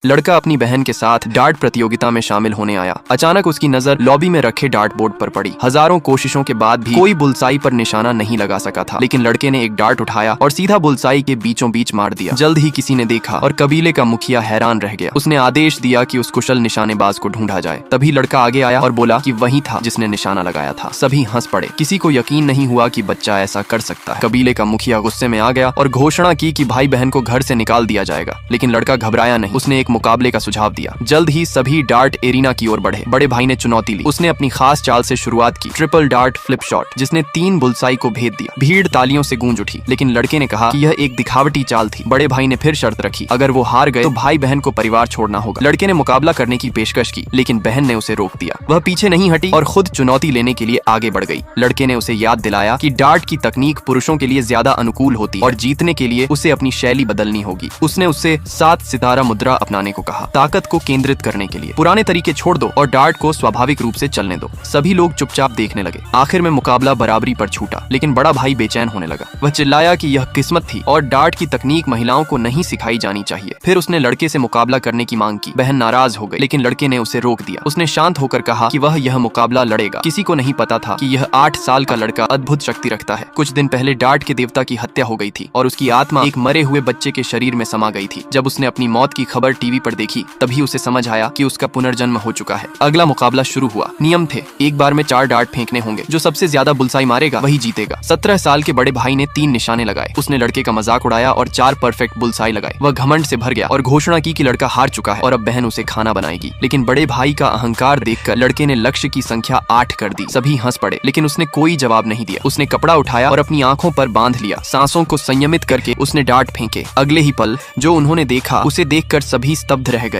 लड़का अपनी बहन के साथ डार्ट प्रतियोगिता में शामिल होने आया। अचानक उसकी नजर लॉबी में रखे डार्ट बोर्ड पर पड़ी। हजारों कोशिशों के बाद भी कोई बुलसाई पर निशाना नहीं लगा सका था, लेकिन लड़के ने एक डार्ट उठाया और सीधा बुलसाई के बीचों बीच मार दिया। जल्द ही किसी ने देखा और कबीले का मुखिया हैरान रह गया। उसने आदेश दिया कि उस कुशल निशानेबाज को ढूंढा जाए। तभी लड़का आगे आया और बोला कि वही था जिसने निशाना लगाया था। सभी हंस पड़े। किसी को यकीन नहीं हुआ कि बच्चा ऐसा कर सकता है। कबीले का मुखिया गुस्से में आ गया और घोषणा की कि भाई बहन को घर से निकाल दिया जाएगा। लेकिन लड़का घबराया नहीं। उसने एक मुकाबले का सुझाव दिया। जल्द ही सभी डार्ट एरिना की ओर बढ़े। बड़े भाई ने चुनौती ली। उसने अपनी खास चाल से शुरुआत की, ट्रिपल डार्ट फ्लिप शॉट, जिसने 3 बुलसाई को भेद दिया। भीड़ तालियों से गूंज उठी, लेकिन लड़के ने कहा कि यह एक दिखावटी चाल थी। बड़े भाई ने फिर शर्त रखी, अगर वो हार गए तो भाई बहन को परिवार छोड़ना होगा। लड़के ने मुकाबला करने की पेशकश की, लेकिन बहन ने उसे रोक दिया। वह पीछे नहीं हटी और खुद चुनौती लेने के लिए आगे बढ़ गई। लड़के ने उसे याद दिलाया कि डार्ट की तकनीक पुरुषों के लिए ज्यादा अनुकूल होती और जीतने के लिए उसे अपनी शैली बदलनी होगी। उसने उससे 7 सितारा मुद्रा अपनाने को कहा, ताकत को केंद्रित करने के लिए। पुराने तरीके छोड़ दो और डार्ट को स्वाभाविक रूप से चलने दो। सभी लोग चुपचाप देखने लगे। आखिर में मुकाबला बराबरी पर छूटा, लेकिन बड़ा भाई बेचैन होने लगा। वह चिल्लाया कि यह किस्मत थी और डार्ट की तकनीक महिलाओं को नहीं सिखाई जानी चाहिए। फिर उसने लड़के से मुकाबला करने की मांग की। बहन नाराज हो गई, लेकिन लड़के ने उसे रोक दिया। उसने शांत होकर कहा कि वह यह मुकाबला लड़ेगा। किसी को नहीं पता था कि यह 8 साल का लड़का अद्भुत शक्ति रखता है। कुछ दिन पहले डार्ट के देवता की हत्या हो गई थी और उसकी आत्मा एक मरे हुए बच्चे के शरीर में समा गई थी। जब उसने अपनी मौत की खबर टीवी पर देखी, तभी उसे समझ आया कि उसका पुनर्जन्म हो चुका है। अगला मुकाबला शुरू हुआ। नियम थे, एक बार में 4 डार्ट फेंकने होंगे। जो सबसे ज्यादा बुलसाई मारेगा वही जीतेगा। 17 साल के बड़े भाई ने 3 निशाने लगाए। उसने लड़के का मजाक उड़ाया और 4 परफेक्ट बुलसाई लगाए। वह घमंड से भर गया और घोषणा की कि लड़का हार चुका है और अब बहन उसे खाना बनाएगी। लेकिन बड़े भाई का अहंकार देखकर लड़के ने लक्ष्य की संख्या 8 कर दी। सभी हंस पड़े, लेकिन उसने कोई जवाब नहीं दिया। उसने कपड़ा उठाया और अपनी आंखों पर बांध लिया। सांसों को संयमित करके उसने डार्ट फेंके। अगले ही पल जो उन्होंने देखा, उसे देखकर सभी स्तब्ध रह गए।